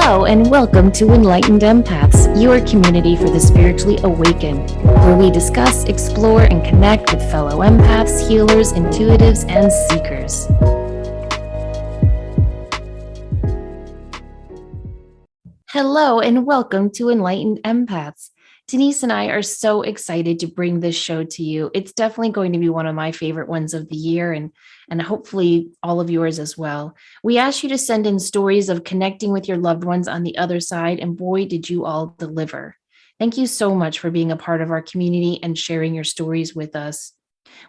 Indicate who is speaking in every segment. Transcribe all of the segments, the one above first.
Speaker 1: Hello and welcome to Enlightened Empaths, your community for the spiritually awakened, where we discuss, explore, and connect with fellow empaths, healers, intuitives, and seekers. Hello and welcome to Enlightened Empaths. Denise and I are so excited to bring this show to you. It's definitely going to be one of my favorite ones of the year and hopefully all of yours as well. We asked you to send in stories of connecting with your loved ones on the other side, and boy, did you all deliver. Thank you so much for being a part of our community and sharing your stories with us.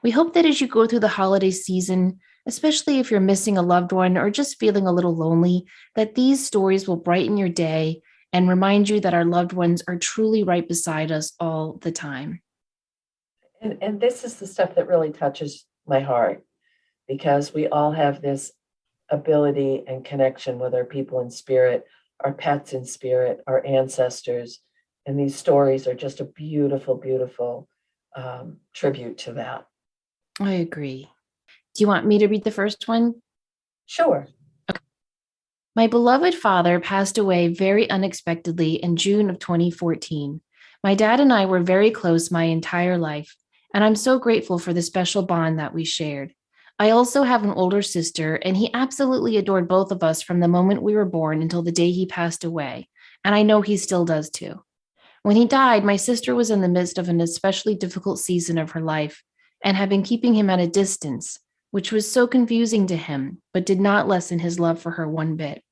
Speaker 1: We hope that as you go through the holiday season, especially if you're missing a loved one or just feeling a little lonely, that these stories will brighten your day and remind you that our loved ones are truly right beside us all the time.
Speaker 2: And this is the stuff that really touches my heart, because we all have this ability and connection with our people in spirit, our pets in spirit, our ancestors. And these stories are just a beautiful, beautiful tribute to that.
Speaker 1: I agree. Do you want me to read the first one?
Speaker 2: Sure.
Speaker 1: Okay. My beloved father passed away very unexpectedly in June of 2014. My dad and I were very close my entire life, and I'm so grateful for the special bond that we shared. I also have an older sister, and he absolutely adored both of us from the moment we were born until the day he passed away, and I know he still does too. When he died, my sister was in the midst of an especially difficult season of her life and had been keeping him at a distance, which was so confusing to him, but did not lessen his love for her one bit.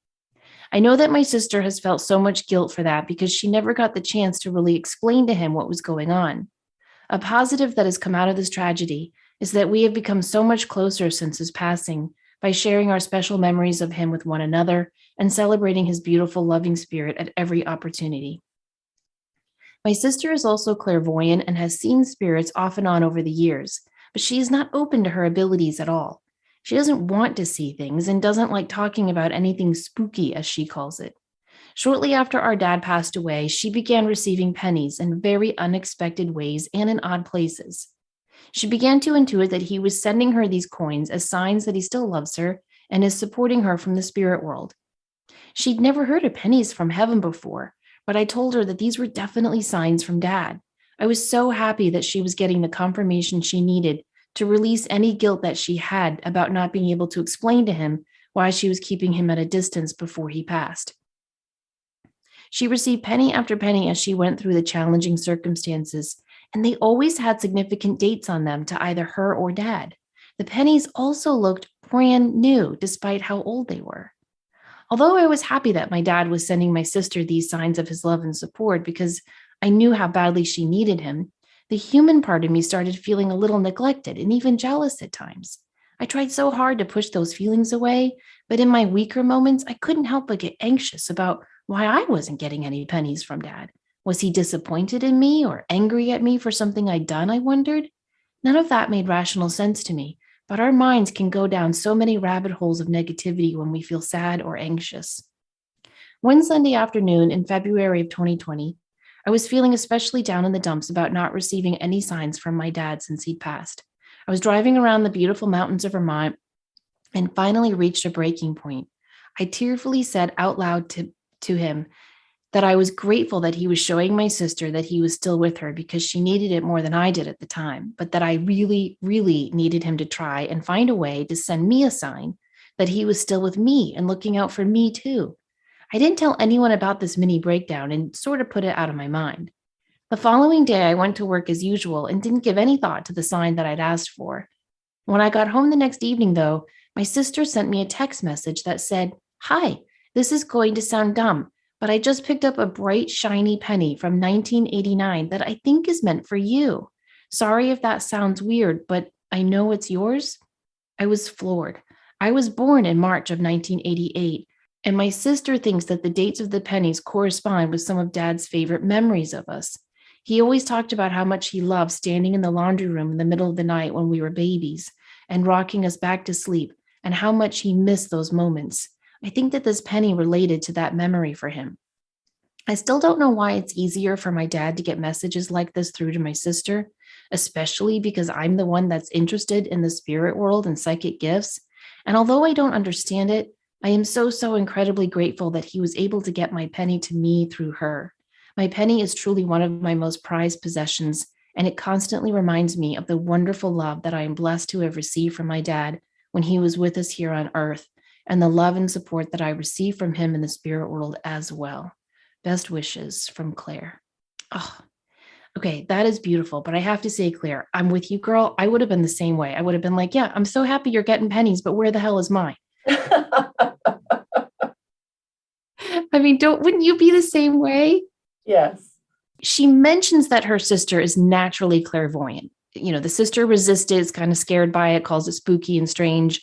Speaker 1: I know that my sister has felt so much guilt for that because she never got the chance to really explain to him what was going on. A positive that has come out of this tragedy is that we have become so much closer since his passing by sharing our special memories of him with one another and celebrating his beautiful, loving spirit at every opportunity. My sister is also clairvoyant and has seen spirits off and on over the years, but she is not open to her abilities at all. She doesn't want to see things and doesn't like talking about anything spooky, as she calls it. Shortly after our dad passed away, she began receiving pennies in very unexpected ways and in odd places. She began to intuit that he was sending her these coins as signs that he still loves her and is supporting her from the spirit world. She'd never heard of pennies from heaven before, but I told her that these were definitely signs from Dad. I was so happy that she was getting the confirmation she needed to release any guilt that she had about not being able to explain to him why she was keeping him at a distance before he passed. She received penny after penny as she went through the challenging circumstances, and they always had significant dates on them to either her or Dad. The pennies also looked brand new despite how old they were. Although I was happy that my dad was sending my sister these signs of his love and support because I knew how badly she needed him, the human part of me started feeling a little neglected and even jealous at times. I tried so hard to push those feelings away, but in my weaker moments, I couldn't help but get anxious about why I wasn't getting any pennies from Dad. Was he disappointed in me or angry at me for something I'd done, I wondered? None of that made rational sense to me, but our minds can go down so many rabbit holes of negativity when we feel sad or anxious. One Sunday afternoon in February of 2020, I was feeling especially down in the dumps about not receiving any signs from my dad since he'd passed. I was driving around the beautiful mountains of Vermont and finally reached a breaking point. I tearfully said out loud to him that I was grateful that he was showing my sister that he was still with her because she needed it more than I did at the time, but that I really, really needed him to try and find a way to send me a sign that he was still with me and looking out for me too. I didn't tell anyone about this mini breakdown and sort of put it out of my mind. The following day, I went to work as usual and didn't give any thought to the sign that I'd asked for. When I got home the next evening, though, my sister sent me a text message that said, "Hi, this is going to sound dumb, but I just picked up a bright, shiny penny from 1989 that I think is meant for you. Sorry if that sounds weird, but I know it's yours." I was floored. I was born in March of 1988, and my sister thinks that the dates of the pennies correspond with some of Dad's favorite memories of us. He always talked about how much he loved standing in the laundry room in the middle of the night when we were babies and rocking us back to sleep, and how much he missed those moments. I think that this penny related to that memory for him. I still don't know why it's easier for my dad to get messages like this through to my sister, especially because I'm the one that's interested in the spirit world and psychic gifts. And although I don't understand it, I am so, so incredibly grateful that he was able to get my penny to me through her. My penny is truly one of my most prized possessions, and it constantly reminds me of the wonderful love that I am blessed to have received from my dad when he was with us here on earth, and the love and support that I receive from him in the spirit world as well. Best wishes from Claire. Oh, okay, that is beautiful. But I have to say, Claire, I'm with you, girl. I would have been the same way. I would have been like, yeah, I'm so happy you're getting pennies, but where the hell is mine? I mean, don't wouldn't you be the same way?
Speaker 2: Yes.
Speaker 1: She mentions that her sister is naturally clairvoyant. You know, the sister resisted, is kind of scared by it, calls it spooky and strange.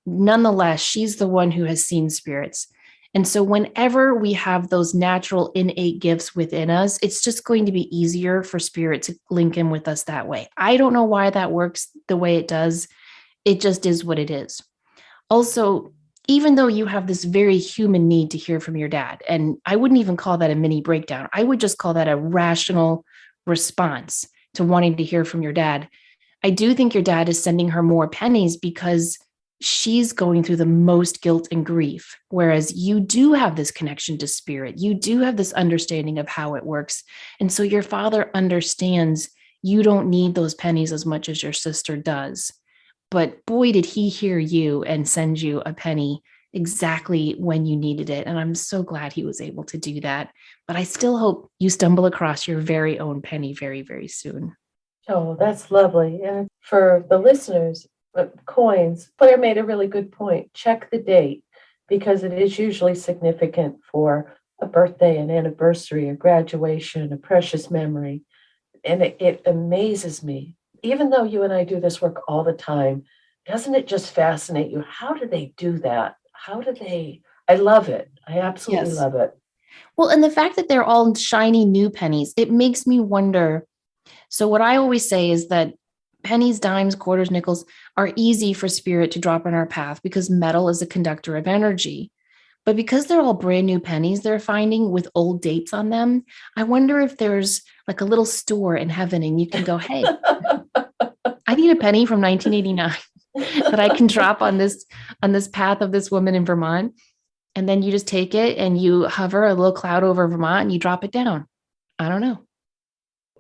Speaker 1: Nonetheless, she's the one who has seen spirits. And so, whenever we have those natural innate gifts within us, it's just going to be easier for spirit to link in with us that way. I don't know why that works the way it does. It just is what it is. Also, even though you have this very human need to hear from your dad, and I wouldn't even call that a mini breakdown, I would just call that a rational response to wanting to hear from your dad. I do think your dad is sending her more pennies because she's going through the most guilt and grief. Whereas you do have this connection to spirit, you do have this understanding of how it works. And so your father understands you don't need those pennies as much as your sister does. But boy, did he hear you and send you a penny exactly when you needed it. And I'm so glad he was able to do that. But I still hope you stumble across your very own penny very, very soon.
Speaker 2: Oh, that's lovely. And for the listeners, coins, Claire made a really good point. Check the date because it is usually significant for a birthday, an anniversary, a graduation, a precious memory. And it amazes me, even though you and I do this work all the time, doesn't it just fascinate you? How do they do that? How do they? I love it. I absolutely
Speaker 1: Yes.
Speaker 2: love it.
Speaker 1: Well, and the fact that they're all shiny new pennies, it makes me wonder. So, what I always say is that pennies, dimes, quarters, nickels are easy for spirit to drop in our path because metal is a conductor of energy. But because they're all brand new pennies they're finding with old dates on them, I wonder if there's like a little store in heaven and you can go, hey, I need a penny from 1989 that I can drop on this path of this woman in Vermont. And then you just take it and you hover a little cloud over Vermont and you drop it down. I don't know.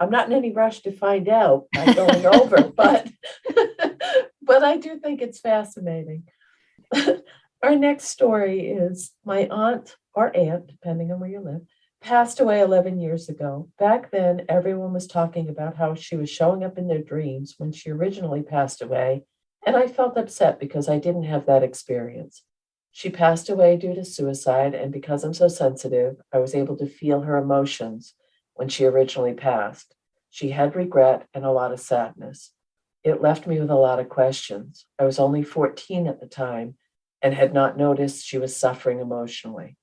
Speaker 2: I'm not in any rush to find out by going over, but but I do think it's fascinating. Our next story is my aunt or aunt, depending on where you live, passed away 11 years ago. Back then, everyone was talking about how she was showing up in their dreams when she originally passed away, and I felt upset because I didn't have that experience. She passed away due to suicide, and because I'm so sensitive, I was able to feel her emotions when she originally passed. She had regret and a lot of sadness. It left me with a lot of questions. I was only 14 at the time and had not noticed she was suffering emotionally.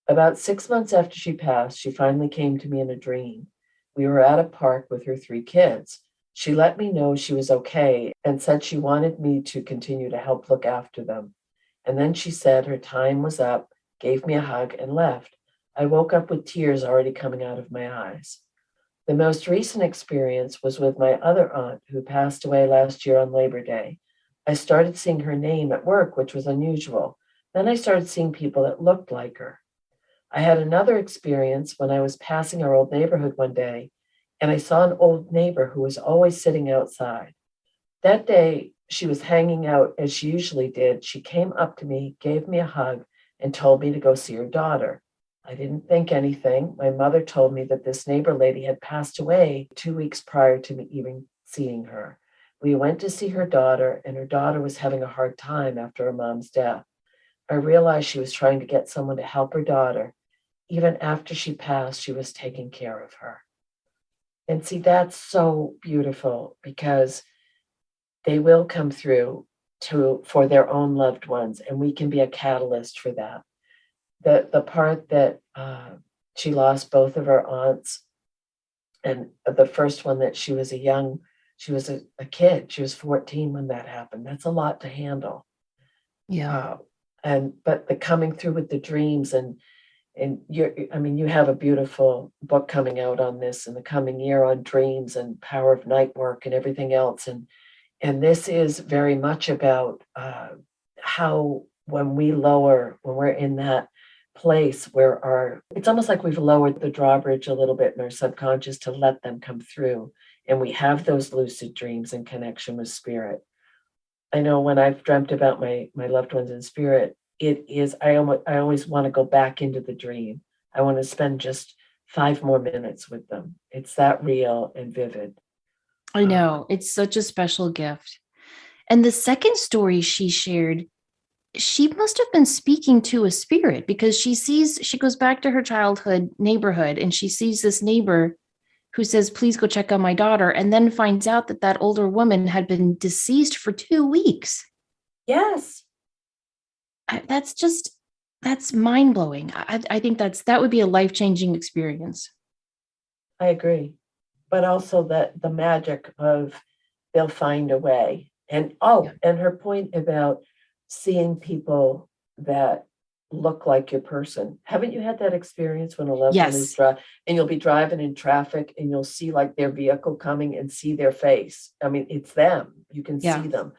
Speaker 2: About 6 months after she passed, she finally came to me in a dream. We were at a park with her three kids. She let me know she was okay and said she wanted me to continue to help look after them. And then she said her time was up, gave me a hug, and left. I woke up with tears already coming out of my eyes. The most recent experience was with my other aunt who passed away last year on Labor Day. I started seeing her name at work, which was unusual. Then I started seeing people that looked like her. I had another experience when I was passing our old neighborhood one day, and I saw an old neighbor who was always sitting outside. That day, she was hanging out as she usually did. She came up to me, gave me a hug, and told me to go see her daughter. I didn't think anything. My mother told me that this neighbor lady had passed away 2 weeks prior to me even seeing her. We went to see her daughter, and her daughter was having a hard time after her mom's death. I realized she was trying to get someone to help her daughter. Even after she passed, she was taking care of her. And see, that's so beautiful because they will come through to for their own loved ones, and we can be a catalyst for that. The part that she lost both of her aunts, and the first one that she was a kid. She was 14 when that happened. That's a lot to handle.
Speaker 1: Yeah.
Speaker 2: Uh, and but the coming through with the dreams and I mean, you have a beautiful book coming out on this in the coming year on dreams and power of night work and everything else. And this is very much about how when we lower, when we're in that place where it's almost like we've lowered the drawbridge a little bit in our subconscious to let them come through. And we have those lucid dreams and connection with spirit. I know when I've dreamt about my loved ones in spirit, it is, I always want to go back into the dream. I want to spend just 5 more minutes with them. It's that real and vivid.
Speaker 1: I know. It's such a special gift. And the second story she shared, she must have been speaking to a spirit because she goes back to her childhood neighborhood and she sees this neighbor who says, please go check on my daughter, and then finds out that that older woman had been deceased for 2 weeks.
Speaker 2: Yes,
Speaker 1: That's mind blowing. I think that would be a life changing experience.
Speaker 2: I agree. But also that the magic of they'll find a way. And
Speaker 1: Yeah.
Speaker 2: and her point about seeing people that look like your person. Haven't you had that experience when a loved one is
Speaker 1: Yes.
Speaker 2: driving and you'll be driving in traffic and you'll see like their vehicle coming and see their face? I mean, it's them. You can
Speaker 1: Yeah.
Speaker 2: see them.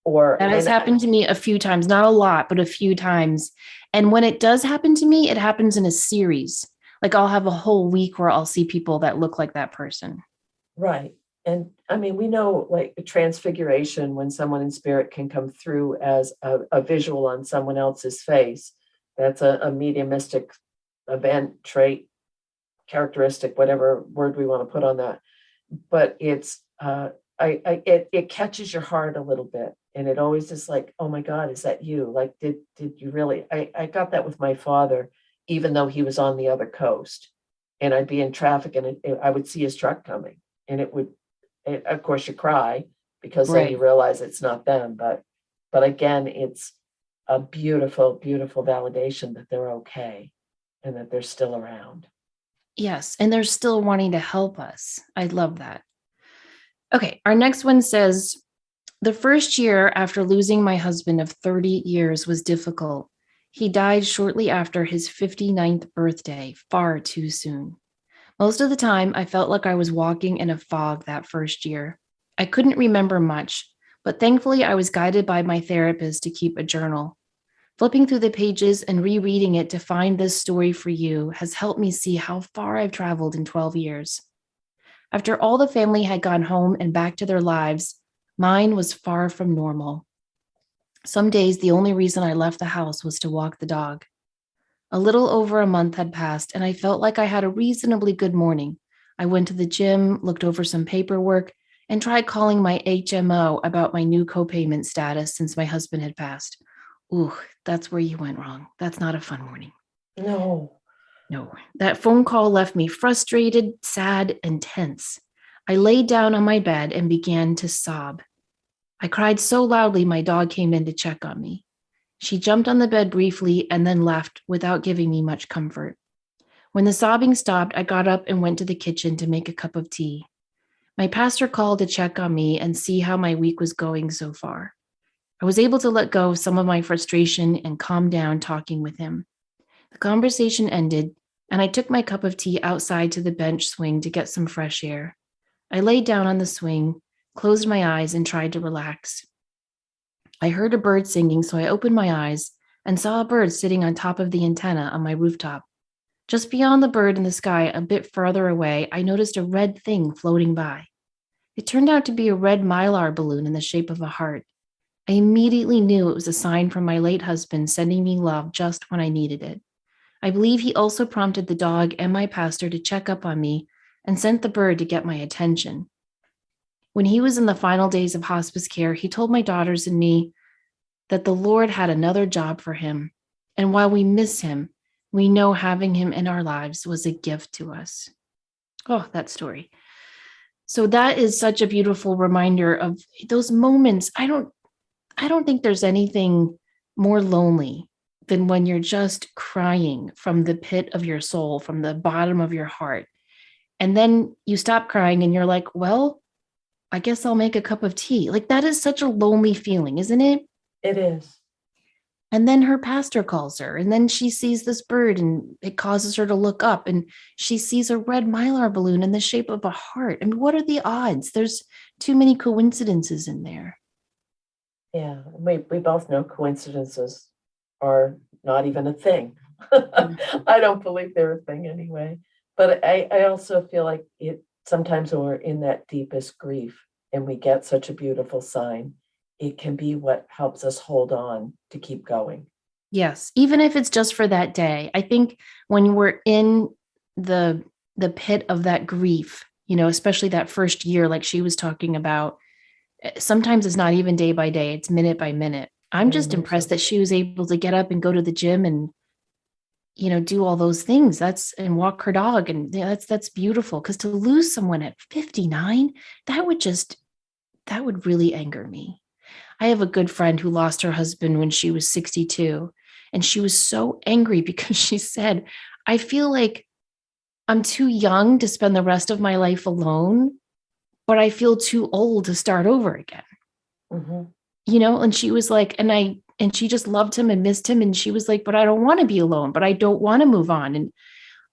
Speaker 2: Or
Speaker 1: That has
Speaker 2: and
Speaker 1: happened to me a few times, not a lot, but a few times. And when it does happen to me, it happens in a series. Like I'll have a whole week where I'll see people that look like that person.
Speaker 2: right. And I mean, we know like transfiguration when someone in spirit can come through as a visual on someone else's face. That's a mediumistic event, trait, characteristic, whatever word we want to put on that. But it's it catches your heart a little bit, and it always is like, oh my God, is that you? Like, did you really? I got that with my father, even though he was on the other coast, and I'd be in traffic, and I would see his truck coming, and of course, you cry because then you
Speaker 1: Right.
Speaker 2: realize it's not them, but again, it's a beautiful, beautiful validation that they're okay and that they're still around.
Speaker 1: Yes. And they're still wanting to help us. I love that. Okay. Our next one says, the first year after losing my husband of 30 years was difficult. He died shortly after his 59th birthday, far too soon. Most of the time, I felt like I was walking in a fog that first year. I couldn't remember much, but thankfully, I was guided by my therapist to keep a journal. Flipping through the pages and rereading it to find this story for you has helped me see how far I've traveled in 12 years. After all the family had gone home and back to their lives, mine was far from normal. Some days, the only reason I left the house was to walk the dog. A little over a month had passed, and I felt like I had a reasonably good morning. I went to the gym, looked over some paperwork, and tried calling my HMO about my new copayment status since my husband had passed. Ooh, that's where you went wrong. That's not a fun morning.
Speaker 2: No.
Speaker 1: No, that phone call left me frustrated, sad, and tense. I laid down on my bed and began to sob. I cried so loudly my dog came in to check on me. She jumped on the bed briefly and then left without giving me much comfort. When the sobbing stopped, I got up and went to the kitchen to make a cup of tea. My pastor called to check on me and see how my week was going so far. I was able to let go of some of my frustration and calm down talking with him. The conversation ended, and I took my cup of tea outside to the bench swing to get some fresh air. I laid down on the swing, closed my eyes, and tried to relax. I heard a bird singing, so I opened my eyes and saw a bird sitting on top of the antenna on my rooftop. Just beyond the bird in the sky, a bit farther away, I noticed a red thing floating by. It turned out to be a red mylar balloon in the shape of a heart. I immediately knew it was a sign from my late husband sending me love just when I needed it. I believe he also prompted the dog and my pastor to check up on me and sent the bird to get my attention. When he was in the final days of hospice care, he told my daughters and me that the Lord had another job for him. And while we miss him, we know having him in our lives was a gift to us. Oh, that story. So that is such a beautiful reminder of those moments. I don't think there's anything more lonely than when you're just crying from the pit of your soul, from the bottom of your heart. And then you stop crying and you're like, well, I guess I'll make a cup of tea. Like that is such a lonely feeling, isn't it?
Speaker 2: It is.
Speaker 1: And then her pastor calls her, and then she sees this bird, and it causes her to look up, and she sees a red mylar balloon in the shape of a heart. I mean, what are the odds? There's too many coincidences in there.
Speaker 2: Yeah, we both know coincidences are not even a thing.
Speaker 1: Mm.
Speaker 2: I don't believe they're a thing anyway. But I also feel like it sometimes when we're in that deepest grief and we get such a beautiful sign, it can be what helps us hold on to keep going.
Speaker 1: Yes, even if it's just for that day. I think when we're in the the pit of that grief, especially that first year, like she was talking about, sometimes it's not even day by day, it's minute by minute. I'm
Speaker 2: Very
Speaker 1: just
Speaker 2: much so.
Speaker 1: impressed that she was able to get up and go to the gym and do all those things. That's and walk her dog, and that's beautiful, because to lose someone at 59, that would just that would really anger me. I have a good friend who lost her husband when she was 62, and she was so angry because she said, I feel like I'm too young to spend the rest of my life alone, but I feel too old to start over again.
Speaker 2: Hmm.
Speaker 1: And she was like, and she just loved him and missed him. And she was like, but I don't want to be alone, but I don't want to move on. And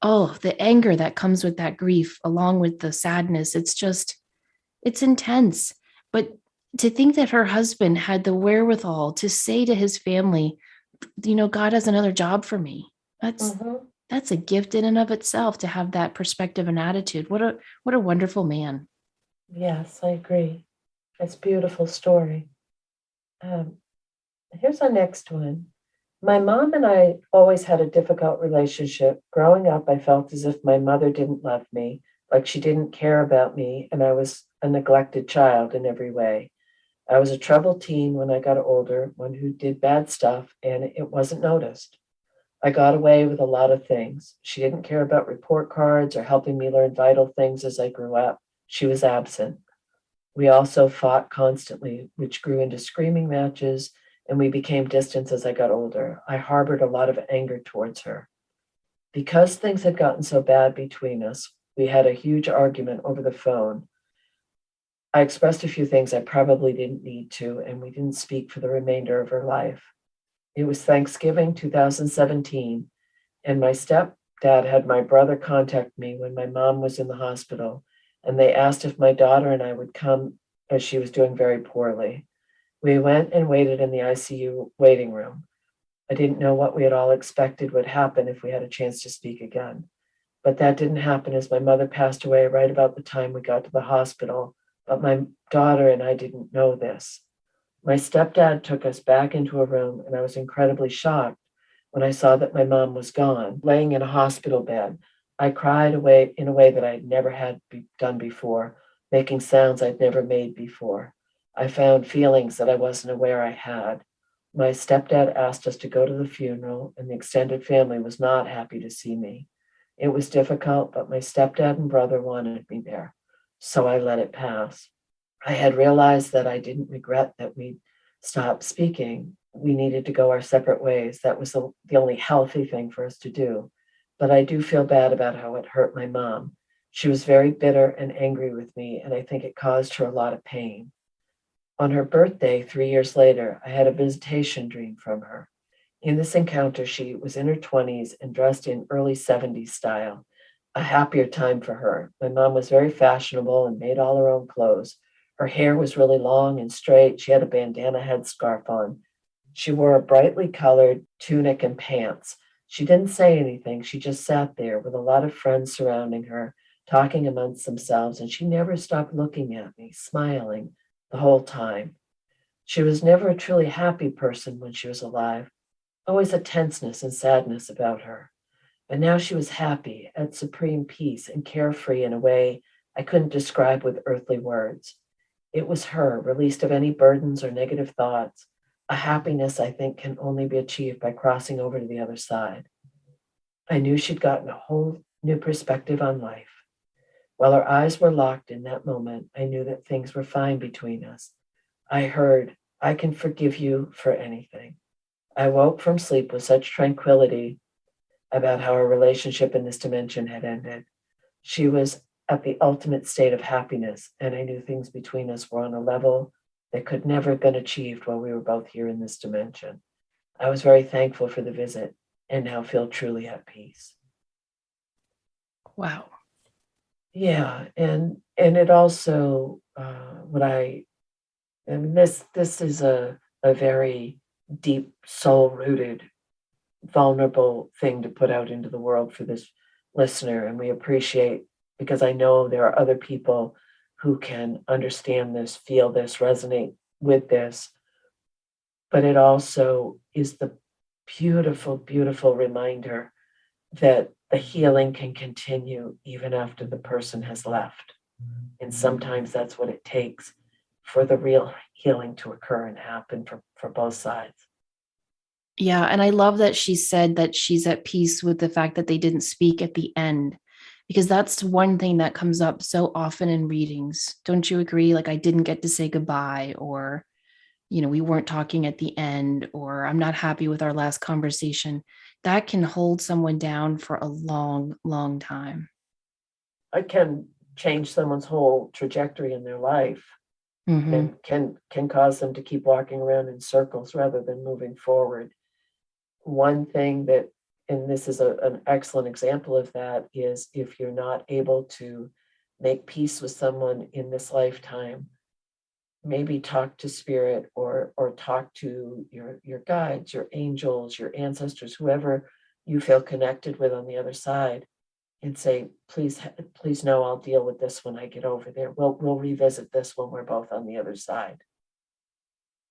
Speaker 1: oh, the anger that comes with that grief, along with the sadness, it's intense. But to think that her husband had the wherewithal to say to his family, God has another job for me. That's
Speaker 2: Hmm.
Speaker 1: that's a gift in and of itself, to have that perspective and attitude. What a wonderful man.
Speaker 2: Yes, I agree. It's a beautiful story. Um, Here's our next one. My mom and I always had a difficult relationship. Growing up, I felt as if my mother didn't love me, like she didn't care about me, and I was a neglected child in every way. I was a troubled teen when I got older, one who did bad stuff, and it wasn't noticed. I got away with a lot of things. She didn't care about report cards or helping me learn vital things as I grew up. She was absent. We also fought constantly, which grew into screaming matches, and we became distant as I got older. I harbored a lot of anger towards her. Because things had gotten so bad between us, we had a huge argument over the phone. I expressed a few things I probably didn't need to, and we didn't speak for the remainder of her life. It was Thanksgiving 2017, and my stepdad had my brother contact me when my mom was in the hospital, and they asked if my daughter and I would come as she was doing very poorly. We went and waited in the ICU waiting room. I didn't know what we had all expected would happen if we had a chance to speak again. But that didn't happen as my mother passed away right about the time we got to the hospital. But my daughter and I didn't know this. My stepdad took us back into a room, and I was incredibly shocked when I saw that my mom was gone, laying in a hospital bed. I cried away in a way that I had never had done before, making sounds I'd never made before. I found feelings that I wasn't aware I had. My stepdad asked us to go to the funeral, and the extended family was not happy to see me. It was difficult, but my stepdad and brother wanted me there, so I let it pass. I had realized that I didn't regret that we stopped speaking. We needed to go our separate ways. That was the only healthy thing for us to do. But I do feel bad about how it hurt my mom. She was very bitter and angry with me, and I think it caused her a lot of pain. On her birthday, 3 years later, I had a visitation dream from her. In this encounter, she was in her 20s and dressed in early 70s style, a happier time for her. My mom was very fashionable and made all her own clothes. Her hair was really long and straight. She had a bandana headscarf on. She wore a brightly colored tunic and pants. She didn't say anything. She just sat there with a lot of friends surrounding her, talking amongst themselves, and she never stopped looking at me, smiling the whole time. She was never a truly happy person when she was alive, always a tenseness and sadness about her. But now she was happy, at supreme peace, and carefree in a way I couldn't describe with earthly words. It was her, released of any burdens or negative thoughts, a happiness I think can only be achieved by crossing over to the other side. I knew she'd gotten a whole new perspective on life. While our eyes were locked in that moment, I knew that things were fine between us. I heard, I can forgive you for anything. I woke from sleep with such tranquility about how our relationship in this dimension had ended. She was at the ultimate state of happiness, and I knew things between us were on a level that could never have been achieved while we were both here in this dimension. I was very thankful for the visit and now feel truly at peace.
Speaker 1: Wow.
Speaker 2: Yeah, and it also what I mean this is a a very deep, soul rooted, vulnerable thing to put out into the world for this listener. And we appreciate, because I know there are other people who can understand this, feel this, resonate with this. But it also is the beautiful, beautiful reminder that the healing can continue even after the person has left. And sometimes that's what it takes for the real healing to occur and happen for both sides.
Speaker 1: Yeah. And I love that she said that she's at peace with the fact that they didn't speak at the end, because that's one thing that comes up so often in readings. Don't you agree? Like, I didn't get to say goodbye, or, we weren't talking at the end, or I'm not happy with our last conversation. That can hold someone down for a long, long time.
Speaker 2: It can change someone's whole trajectory in their life
Speaker 1: Mm-hmm.
Speaker 2: and can cause them to keep walking around in circles rather than moving forward. One thing that, and this is an excellent example of that, is if you're not able to make peace with someone in this lifetime, maybe talk to spirit, or talk to your guides, your angels, your ancestors, whoever you feel connected with on the other side, and say, please know I'll deal with this when I get over there. We'll revisit this when we're both on the other side.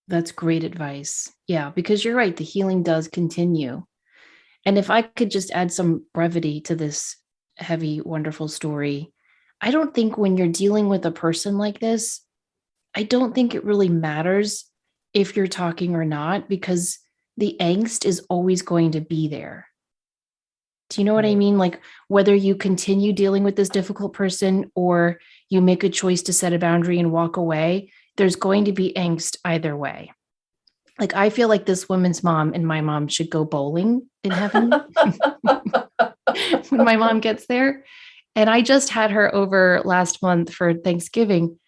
Speaker 1: That's great advice. Yeah, because you're right. The healing does continue. And if I could just add some brevity to this heavy, wonderful story, I don't think when you're dealing with a person like this, I don't think it really matters if you're talking or not, because the angst is always going to be there. Do you know what I
Speaker 2: Right.
Speaker 1: mean? Like, whether you continue dealing with this difficult person or you make a choice to set a boundary and walk away, there's going to be angst either way. Like, I feel like this woman's mom and my mom should go bowling in heaven when my mom gets there. And I just had her over last month for Thanksgiving,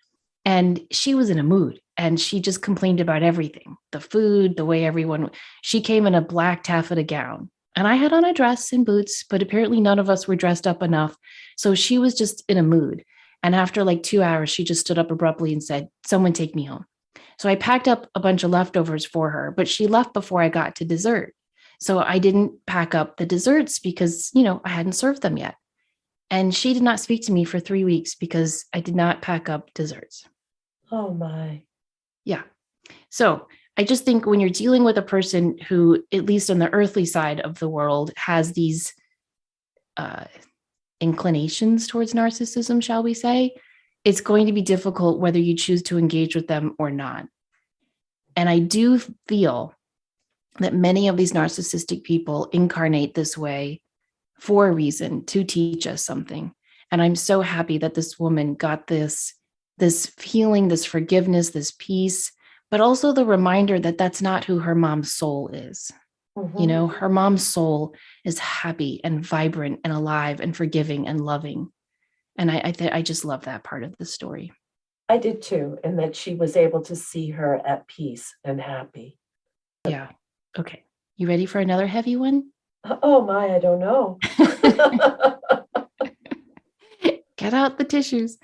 Speaker 1: and she was in a mood and she just complained about everything, the food, the way everyone, she came in a black taffeta gown. And I had on a dress and boots, but apparently none of us were dressed up enough. So she was just in a mood. And after like 2 hours, she just stood up abruptly and said, "Someone take me home." So I packed up a bunch of leftovers for her, but she left before I got to dessert. So I didn't pack up the desserts because, I hadn't served them yet. And she did not speak to me for 3 weeks because I did not pack up desserts.
Speaker 2: Oh my.
Speaker 1: Yeah. So I just think when you're dealing with a person who, at least on the earthly side of the world, has these uh, inclinations towards narcissism, shall we say, it's going to be difficult whether you choose to engage with them or not. And I do feel that many of these narcissistic people incarnate this way for a reason, to teach us something. And I'm so happy that this woman got this healing, this forgiveness, this peace, but also the reminder that that's not who her mom's soul is.
Speaker 2: Mm-hmm.
Speaker 1: Her mom's soul is happy and vibrant and alive and forgiving and loving. And I just love that part of the story.
Speaker 2: I did too, and that she was able to see her at peace and happy.
Speaker 1: Yeah. Okay. You ready for another heavy one?
Speaker 2: Oh my, I don't know.
Speaker 1: Get out the tissues.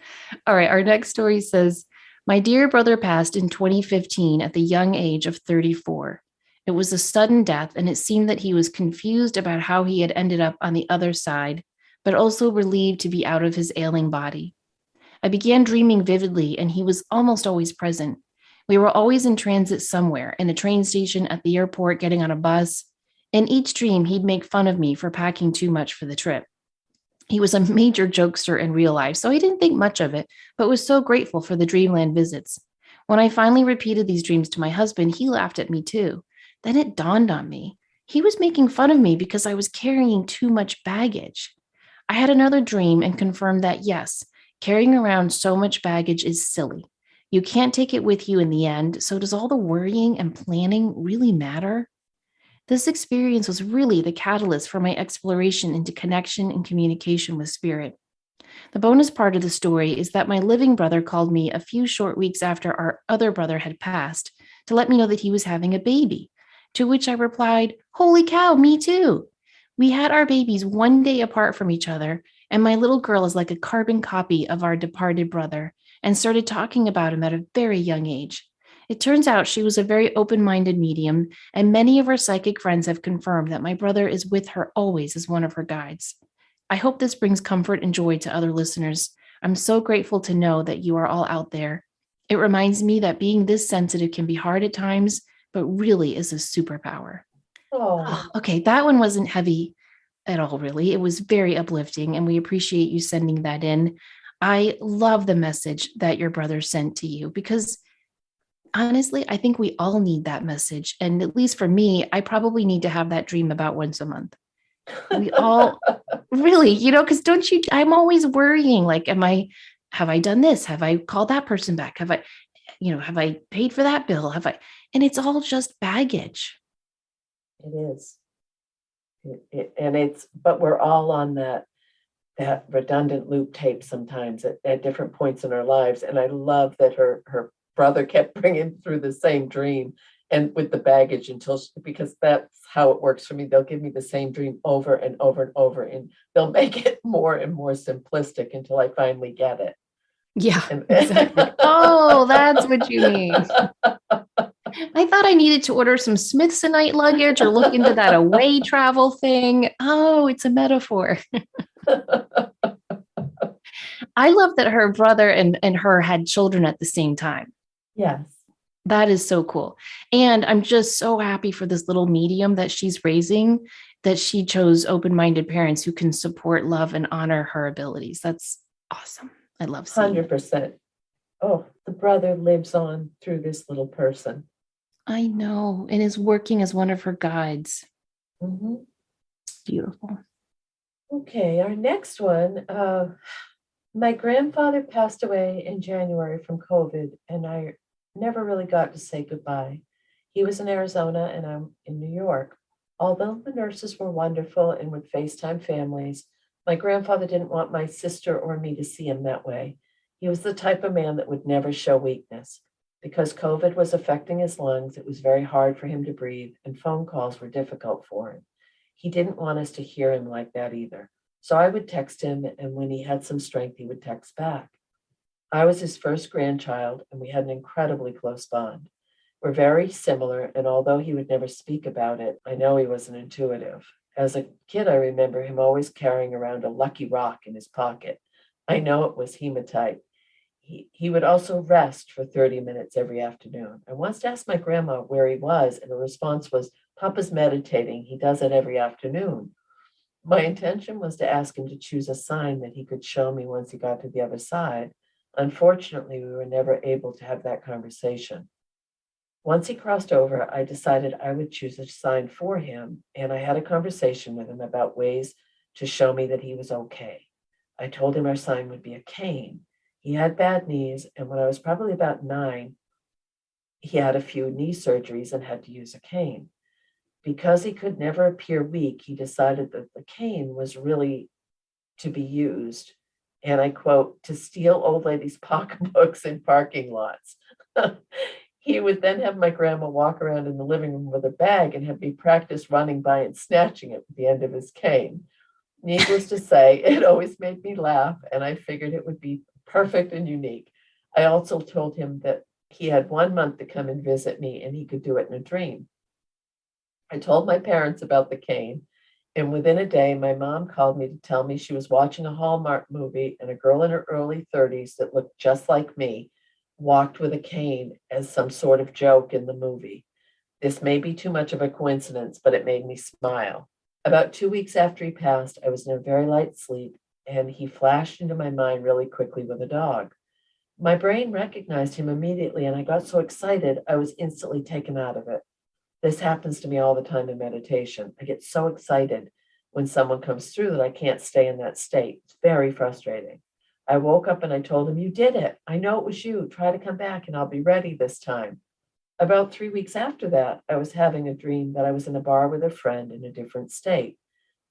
Speaker 1: All right. Our next story says, "My dear brother passed in 2015 at the young age of 34. It was a sudden death, and it seemed that he was confused about how he had ended up on the other side, but also relieved to be out of his ailing body. I began dreaming vividly, and he was almost always present. We were always in transit somewhere, in a train station, at the airport, getting on a bus. In each dream, he'd make fun of me for packing too much for the trip. He was a major jokester in real life, so I didn't think much of it, but was so grateful for the dreamland visits. When I finally repeated these dreams to my husband, he laughed at me too. Then it dawned on me. He was making fun of me because I was carrying too much baggage. I had another dream and confirmed that yes, carrying around so much baggage is silly. You can't take it with you in the end, so does all the worrying and planning really matter? This experience was really the catalyst for my exploration into connection and communication with spirit. The bonus part of the story is that my living brother called me a few short weeks after our other brother had passed to let me know that he was having a baby, to which I replied, "Holy cow, me too." We had our babies 1 day apart from each other, and my little girl is like a carbon copy of our departed brother, and started talking about him at a very young age. It turns out she was a very open minded medium, and many of her psychic friends have confirmed that my brother is with her always as one of her guides. I hope this brings comfort and joy to other listeners. I'm so grateful to know that you are all out there. It reminds me that being this sensitive can be hard at times, but really is a superpower.
Speaker 2: Oh,
Speaker 1: Oh, okay, that one wasn't heavy at all, really. It was very uplifting, and we appreciate you sending that in. I love the message that your brother sent to you because honestly, I think we all need that message. And at least for me, I probably need to have that dream about once a month. We all really, because don't you? I'm always worrying like, have I done this? Have I called that person back? Have I paid for that bill? And it's all just baggage.
Speaker 2: it is. But we're all on that redundant loop tape sometimes at different points in our lives. And I love that her brother kept bringing through the same dream and with the baggage because that's how it works for me. They'll give me the same dream over and over and over, and they'll make it more and more simplistic until I finally get it.
Speaker 1: Yeah,
Speaker 2: And
Speaker 1: exactly. Oh, that's what you mean. I thought I needed to order some Smithsonite luggage or look into that away travel thing. Oh, it's a metaphor. I love that her brother and her had children at the same time.
Speaker 2: yes,
Speaker 1: That is so cool. And I'm just so happy for this little medium that she's raising, that she chose open minded parents who can support, love, and honor her abilities. That's awesome. I love seeing it.
Speaker 2: 100%. Oh, the brother lives on through this little person.
Speaker 1: I know. And is working as one of her guides.
Speaker 2: Mhm.
Speaker 1: Beautiful.
Speaker 2: Okay, our next one. My grandfather passed away in January from COVID, and I never really got to say goodbye. He was in Arizona, and I'm in New York. Although the nurses were wonderful and would FaceTime families, my grandfather didn't want my sister or me to see him that way. He was the type of man that would never show weakness. Because COVID was affecting his lungs, it was very hard for him to breathe, and phone calls were difficult for him. He didn't want us to hear him like that either. So I would text him, and when he had some strength, he would text back. I was his first grandchild, and we had an incredibly close bond. We're very similar, and although he would never speak about it, I know he was an intuitive. As a kid, I remember him always carrying around a lucky rock in his pocket. I know it was hematite. He would also rest for 30 minutes every afternoon. I once asked my grandma where he was, and the response was, Papa's meditating. He does it every afternoon. My intention was to ask him to choose a sign that he could show me once he got to the other side. Unfortunately, we were never able to have that conversation. Once he crossed over, I decided I would choose a sign for him, and I had a conversation with him about ways to show me that he was okay. I told him our sign would be a cane. He had bad knees, and when I was probably about 9, he had a few knee surgeries and had to use a cane. Because he could never appear weak, he decided that the cane was really to be used, and I quote, to steal old ladies' pocketbooks in parking lots. He would then have my grandma walk around in the living room with a bag and have me practice running by and snatching it with the end of his cane. Needless to say, it always made me laugh, and I figured it would be perfect and unique. I also told him that he had 1 month to come and visit me, and he could do it in a dream. I told my parents about the cane, and within a day, my mom called me to tell me she was watching a Hallmark movie and a girl in her early 30s that looked just like me walked with a cane as some sort of joke in the movie. This may be too much of a coincidence, but it made me smile. About 2 weeks after he passed, I was in a very light sleep, and he flashed into my mind really quickly with a dog. My brain recognized him immediately, and I got so excited, I was instantly taken out of it. This happens to me all the time in meditation. I get so excited when someone comes through that I can't stay in that state. It's very frustrating. I woke up and I told him, You did it. I know it was you. Try to come back and I'll be ready this time. About 3 weeks after that, I was having a dream that I was in a bar with a friend in a different state.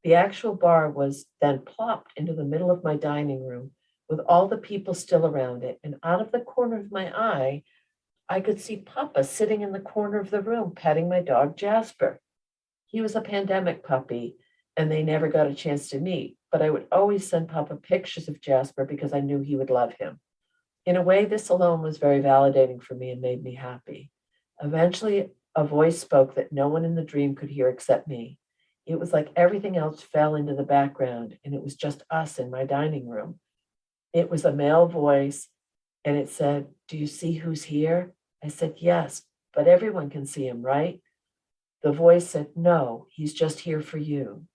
Speaker 2: The actual bar was then plopped into the middle of my dining room with all the people still around it. And out of the corner of my eye, I could see Papa sitting in the corner of the room petting my dog, Jasper. He was a pandemic puppy, and they never got a chance to meet, but I would always send Papa pictures of Jasper because I knew he would love him. In a way, this alone was very validating for me and made me happy. Eventually, a voice spoke that no one in the dream could hear except me. It was like everything else fell into the background, and it was just us in my dining room. It was a male voice, and it said, "Do you see who's here?" I said, "Yes, but everyone can see him, right?" The voice said, "No, he's just here for you."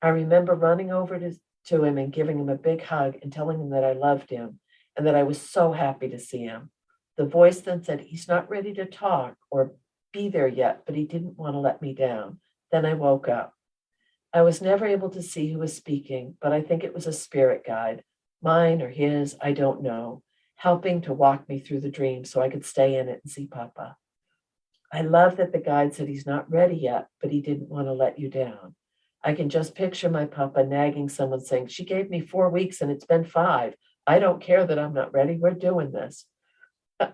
Speaker 2: I remember running over to him and giving him a big hug and telling him that I loved him and that I was so happy to see him. The voice then said, "He's not ready to talk or be there yet, but he didn't want to let me down." Then I woke up. I was never able to see who was speaking, but I think it was a spirit guide, mine or his, I don't know, helping to walk me through the dream so I could stay in it and see Papa. I love that the guide said he's not ready yet, but he didn't want to let you down. I can just picture my Papa nagging someone saying, "She gave me 4 weeks and it's been 5. I don't care that I'm not ready. We're doing this."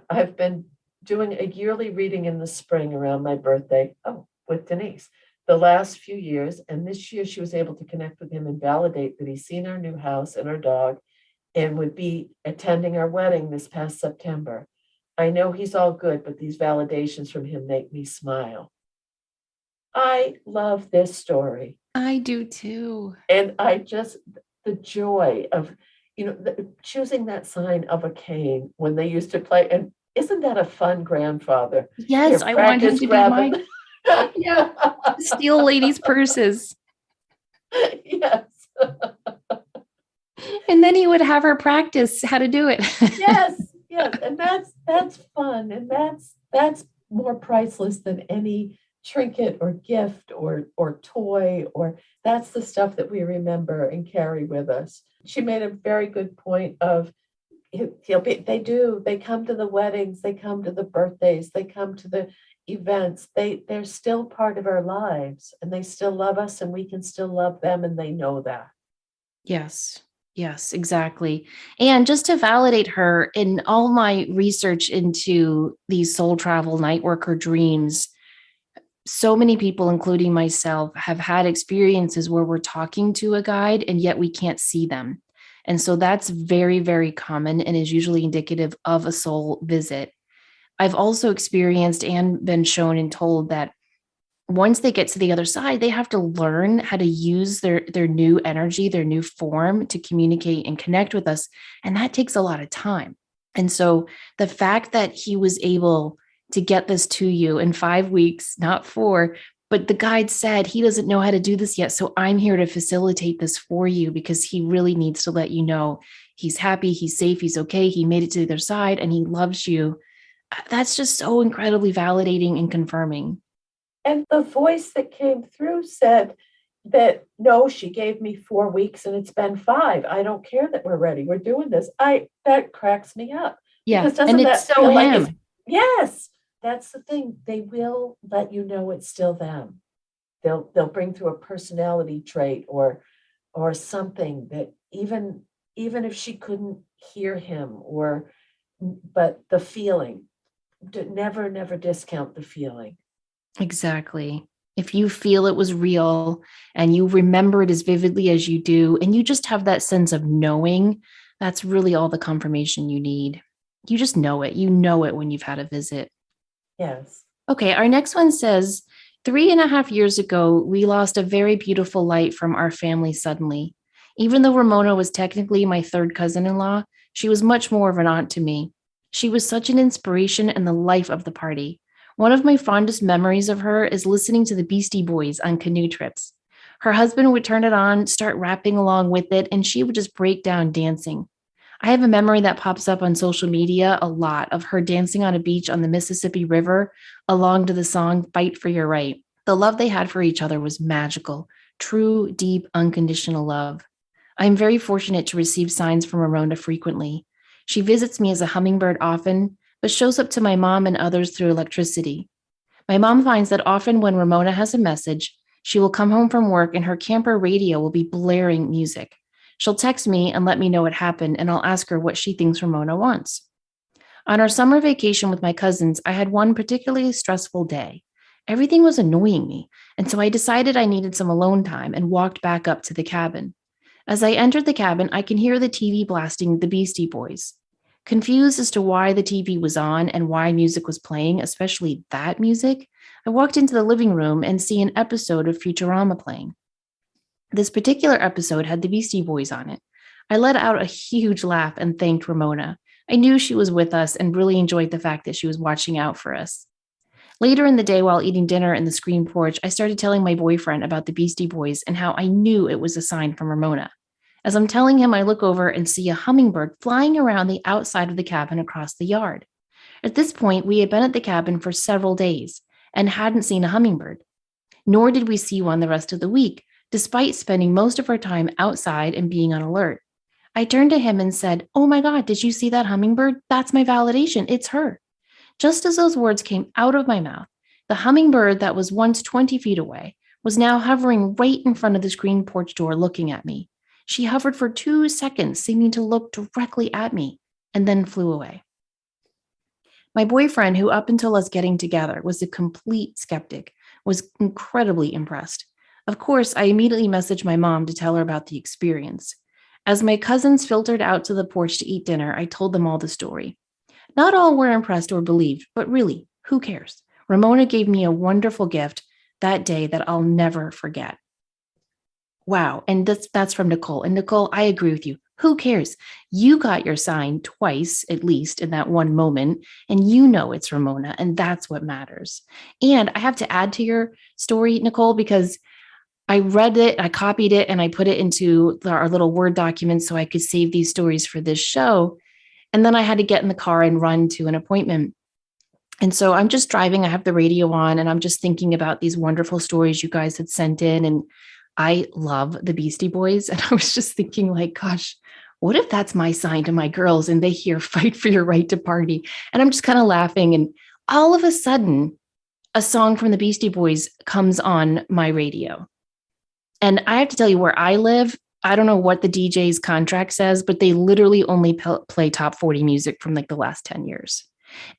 Speaker 2: I've been doing a yearly reading in the spring around my birthday. Oh, with Denise. The last few years, and this year she was able to connect with him and validate that he's seen our new house and our dog and would be attending our wedding this past September. I know he's all good, but these validations from him make me smile. I love this story.
Speaker 1: I do too.
Speaker 2: And the joy of, choosing that sign of a cane when they used to play. And isn't that a fun grandfather? Here,
Speaker 1: Yes, I want him
Speaker 2: practice
Speaker 1: to be
Speaker 2: grabbing.
Speaker 1: my, yeah, steal ladies' purses.
Speaker 2: Yes.
Speaker 1: And then he would have her practice how to do it.
Speaker 2: Yes, yes. And that's fun. And that's more priceless than any trinket or gift or toy, or that's the stuff that we remember and carry with us. She made a very good point of they come to the weddings, they come to the birthdays, they come to the events. They're still part of our lives and they still love us and we can still love them and they know that.
Speaker 1: Yes. Yes, exactly. And just to validate her, in all my research into these soul travel night worker dreams, so many people, including myself, have had experiences where we're talking to a guide and yet we can't see them. And so that's very, very common and is usually indicative of a soul visit. I've also experienced and been shown and told that once they get to the other side, they have to learn how to use their new energy, their new form to communicate and connect with us. And that takes a lot of time. And so the fact that he was able to get this to you in 5 weeks, not 4, but the guide said he doesn't know how to do this yet. So I'm here to facilitate this for you because he really needs to let you know he's happy, he's safe, he's okay, he made it to the other side, and he loves you. That's just so incredibly validating and confirming.
Speaker 2: And the voice that came through said that, "No, she gave me 4 weeks and it's been 5. I don't care that we're ready. We're doing this." That cracks me up
Speaker 1: Yeah.
Speaker 2: because
Speaker 1: And
Speaker 2: doesn't
Speaker 1: it's
Speaker 2: that
Speaker 1: so
Speaker 2: feel like it's,
Speaker 1: him.
Speaker 2: yes, that's the thing. They will let you know it's still them. They'll bring through a personality trait or something that even if she couldn't hear him but the feeling, never discount the feeling.
Speaker 1: Exactly. If you feel it was real and you remember it as vividly as you do, and you just have that sense of knowing, that's really all the confirmation you need. You just know it. You know it when you've had a visit.
Speaker 2: Yes.
Speaker 1: Okay, our next one says 3.5 years ago, we lost a very beautiful light from our family suddenly. Even though Ramona was technically my third cousin in law, she was much more of an aunt to me. She was such an inspiration and the life of the party. One of my fondest memories of her is listening to the Beastie Boys on canoe trips. Her husband would turn it on, start rapping along with it, and she would just break down dancing. I have a memory that pops up on social media a lot of her dancing on a beach on the Mississippi River along to the song Fight for Your Right. The love they had for each other was magical, true, deep, unconditional love. I am very fortunate to receive signs from Ramona frequently. She visits me as a hummingbird often, but shows up to my mom and others through electricity. My mom finds that often when Ramona has a message, she will come home from work and her camper radio will be blaring music. She'll text me and let me know what happened, and I'll ask her what she thinks Ramona wants. On our summer vacation with my cousins, I had one particularly stressful day. Everything was annoying me, and so I decided I needed some alone time and walked back up to the cabin. As I entered the cabin, I can hear the TV blasting the Beastie Boys. Confused as to why the TV was on and why music was playing, especially that music, I walked into the living room and see an episode of Futurama playing. This particular episode had the Beastie Boys on it. I let out a huge laugh and thanked Ramona. I knew she was with us and really enjoyed the fact that she was watching out for us. Later in the day, while eating dinner in the screen porch, I started telling my boyfriend about the Beastie Boys and how I knew it was a sign from Ramona. As I'm telling him, I look over and see a hummingbird flying around the outside of the cabin across the yard. At this point, we had been at the cabin for several days and hadn't seen a hummingbird, nor did we see one the rest of the week, despite spending most of our time outside and being on alert. I turned to him and said, "Oh my God, did you see that hummingbird? That's my validation. It's her." Just as those words came out of my mouth, the hummingbird that was once 20 feet away was now hovering right in front of the screen porch door looking at me. She hovered for 2 seconds, seeming to look directly at me, and then flew away. My boyfriend, who up until us getting together was a complete skeptic, was incredibly impressed. Of course, I immediately messaged my mom to tell her about the experience. As my cousins filtered out to the porch to eat dinner, I told them all the story. Not all were impressed or believed, but really, who cares? Ramona gave me a wonderful gift that day that I'll never forget. Wow. And that's from Nicole. And Nicole, I agree with you. Who cares? You got your sign twice, at least in that one moment, and you know it's Ramona, and that's what matters. And I have to add to your story, Nicole, because I read it, I copied it, and I put it into our little Word document so I could save these stories for this show. And then I had to get in the car and run to an appointment. And so I'm just driving, I have the radio on, and I'm just thinking about these wonderful stories you guys had sent in. And I love the Beastie Boys. And I was just thinking, like, gosh, what if that's my sign to my girls and they hear fight for your right to party? And I'm just kind of laughing. And all of a sudden, a song from the Beastie Boys comes on my radio. And I have to tell you, where I live, I don't know what the DJ's contract says, but they literally only play top 40 music from like the last 10 years.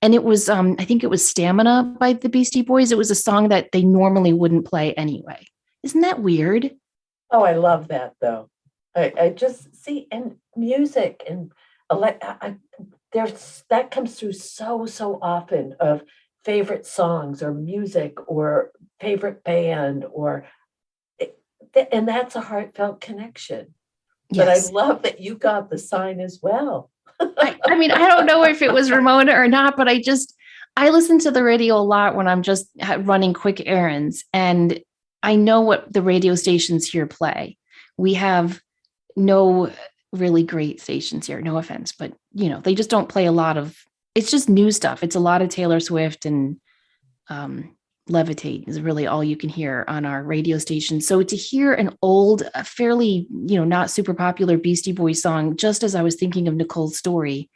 Speaker 1: And it was, I think it was Stamina by the Beastie Boys. It was a song that they normally wouldn't play anyway. Isn't that weird?
Speaker 2: Oh, I love that though. I just see and music and there's that comes through so often of favorite songs or music or favorite band or and that's a heartfelt connection. But I
Speaker 1: Yes.
Speaker 2: love that you got the sign as well.
Speaker 1: I mean, I don't know if it was Ramona or not, but I listen to the radio a lot when I'm just running quick errands, and I know what the radio stations here play. We have no really great stations here, no offense, but they just don't play a lot of, it's just new stuff. It's a lot of Taylor Swift and um, Levitate is really all you can hear on our radio station. So to hear an old, fairly, not super popular Beastie Boys song, just as I was thinking of Nicole's story,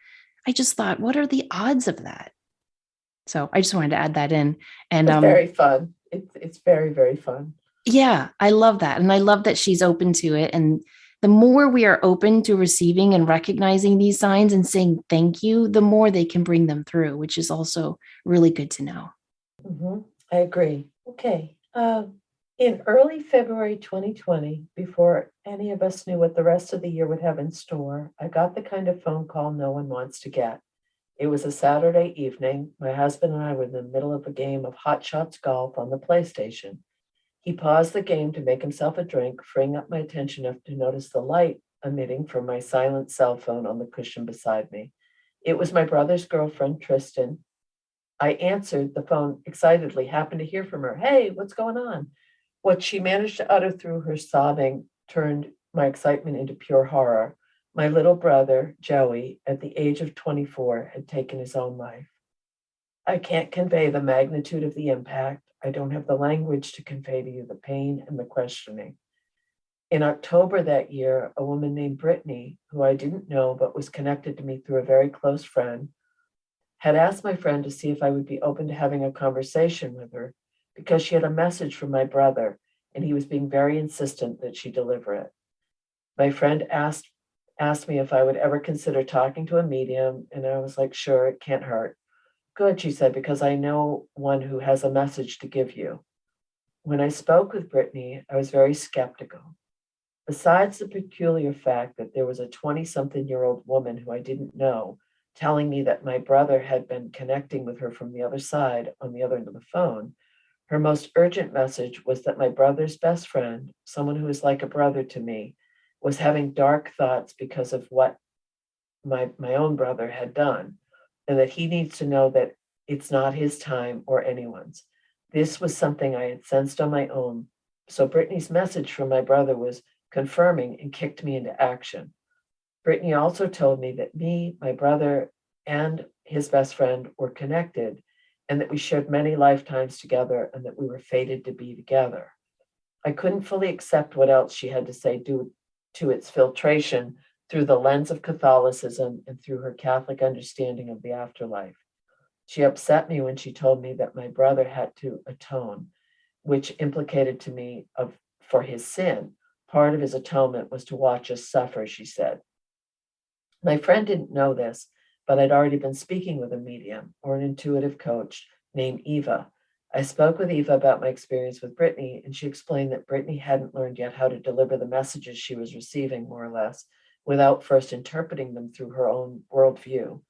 Speaker 1: I just thought, what are the odds of that? So I just wanted to add that in. And
Speaker 2: It's very fun. It's very, very fun.
Speaker 1: yeah, I love that. And I love that she's open to it. And the more we are open to receiving and recognizing these signs and saying thank you, the more they can bring them through, which is also really good to know.
Speaker 2: Mm-hmm. I agree. Okay. In early February 2020, before any of us knew what the rest of the year would have in store, I got the kind of phone call no one wants to get. It was a Saturday evening. My husband and I were in the middle of a game of Hot Shots Golf on the PlayStation. He paused the game to make himself a drink, freeing up my attention enough to notice the light emitting from my silent cell phone on the cushion beside me. It was my brother's girlfriend, Tristan. I answered the phone excitedly, happened to hear from her. Hey, what's going on? What she managed to utter through her sobbing turned my excitement into pure horror. My little brother, Joey, at the age of 24, had taken his own life. I can't convey the magnitude of the impact. I don't have the language to convey to you the pain and the questioning. In October that year, a woman named Brittany, who I didn't know but was connected to me through a very close friend, had asked my friend to see if I would be open to having a conversation with her because she had a message from my brother and he was being very insistent that she deliver it. My friend asked me if I would ever consider talking to a medium, and I was like, sure, it can't hurt. Good, she said, because I know one who has a message to give you. When I spoke with Brittany, I was very skeptical. Besides the peculiar fact that there was a 20-something-year-old woman who I didn't know telling me that my brother had been connecting with her from the other side on the other end of the phone. Her most urgent message was that my brother's best friend, someone who is like a brother to me, was having dark thoughts because of what my own brother had done, and that he needs to know that it's not his time or anyone's. This was something I had sensed on my own. So Brittany's message from my brother was confirming and kicked me into action. Brittany also told me that me, my brother, and his best friend were connected, and that we shared many lifetimes together, and that we were fated to be together. I couldn't fully accept what else she had to say due to its filtration through the lens of Catholicism and through her Catholic understanding of the afterlife. She upset me when she told me that my brother had to atone, which implicated to me of for his sin. Part of his atonement was to watch us suffer, she said. My friend didn't know this, but I'd already been speaking with a medium or an intuitive coach named Eva. I spoke with Eva about my experience with Brittany, and she explained that Brittany hadn't learned yet how to deliver the messages she was receiving, more or less, without first interpreting them through her own worldview.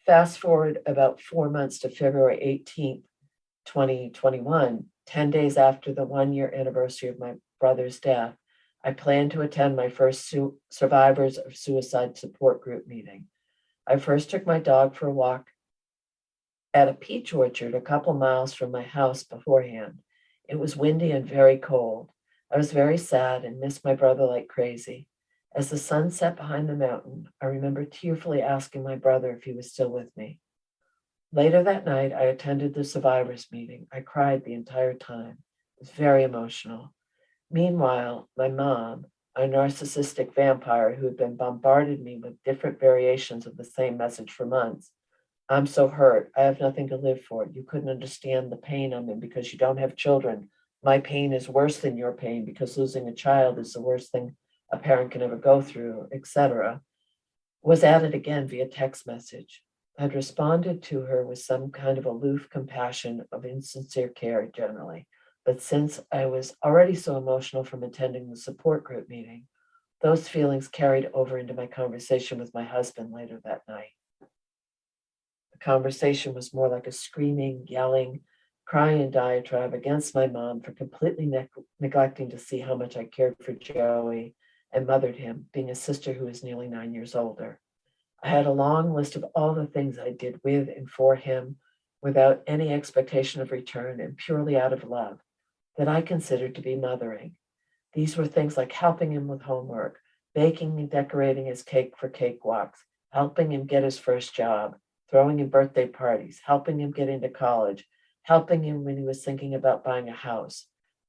Speaker 2: Fast forward about 4 months to February 18th, 2021, 10 days after the 1 year anniversary of my brother's death. I plan to attend my first Survivors of Suicide Support Group meeting. I first took my dog for a walk at a peach orchard a couple miles from my house beforehand. It was windy and very cold. I was very sad and missed my brother like crazy. As the sun set behind the mountain, I remember tearfully asking my brother if he was still with me. Later that night, I attended the survivors meeting. I cried the entire time. It was very emotional. Meanwhile, my mom, a narcissistic vampire who had been bombarded me with different variations of the same message for months. I'm so hurt. I have nothing to live for. You couldn't understand the pain I'm in because you don't have children. My pain is worse than your pain because losing a child is the worst thing a parent can ever go through, etc. Was added again via text message. I'd responded to her with some kind of aloof compassion of insincere care generally. But since I was already so emotional from attending the support group meeting, those feelings carried over into my conversation with my husband later that night. The conversation was more like a screaming, yelling, crying diatribe against my mom for completely neglecting to see how much I cared for Joey and mothered him, being a sister who is nearly 9 years older. I had a long list of all the things I did with and for him without any expectation of return and purely out of love that I considered to be mothering. These were things like helping him with homework, baking and decorating his cake for cakewalks, helping him get his first job, throwing him birthday parties, helping him get into college, helping him when he was thinking about buying a house.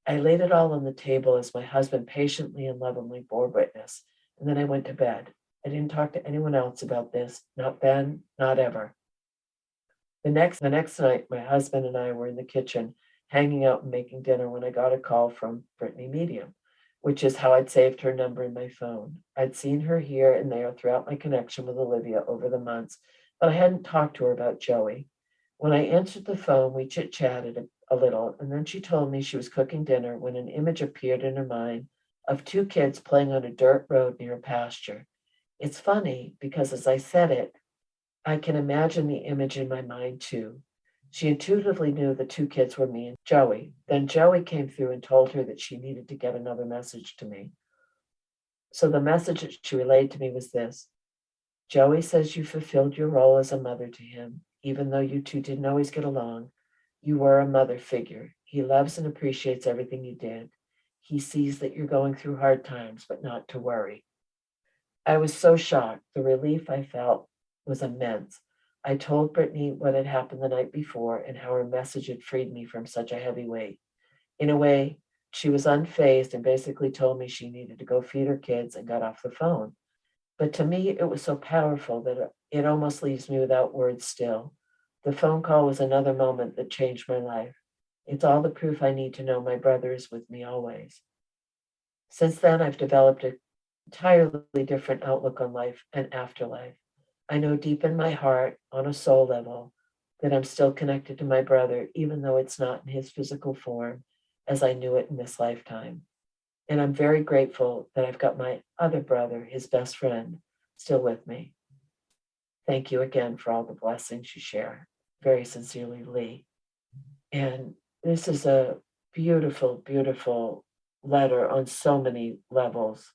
Speaker 2: I laid it all on the table as my husband patiently and lovingly bore witness, and then I went to bed. I didn't talk to anyone else about this, not then, not ever. The next night, my husband and I were in the kitchen, hanging out and making dinner when I got a call from Brittany Medium, which is how I'd saved her number in my phone. I'd seen her here and there throughout my connection with Olivia over the months, but I hadn't talked to her about Joey. When I answered the phone, we chit-chatted a little, and then she told me she was cooking dinner when an image appeared in her mind of two kids playing on a dirt road near a pasture. It's funny because as I said it, I can imagine the image in my mind too. She intuitively knew the two kids were me and Joey. Then Joey came through and told her that she needed to get another message to me. So the message that she relayed to me was this: Joey says you fulfilled your role as a mother to him, even though you two didn't always get along. You were a mother figure. He loves and appreciates everything you did. He sees that you're going through hard times, but not to worry. I was so shocked. The relief I felt was immense. I told Brittany what had happened the night before and how her message had freed me from such a heavy weight. In a way, she was unfazed and basically told me she needed to go feed her kids and got off the phone. But to me, it was so powerful that it almost leaves me without words still. The phone call was another moment that changed my life. It's all the proof I need to know my brother is with me always. Since then, I've developed an entirely different outlook on life and afterlife. I know deep in my heart, on a soul level, that I'm still connected to my brother, even though it's not in his physical form as I knew it in this lifetime. And I'm very grateful that I've got my other brother, his best friend, still with me. Thank you again for all the blessings you share. Very sincerely, Lee. And this is a beautiful, beautiful letter on so many levels,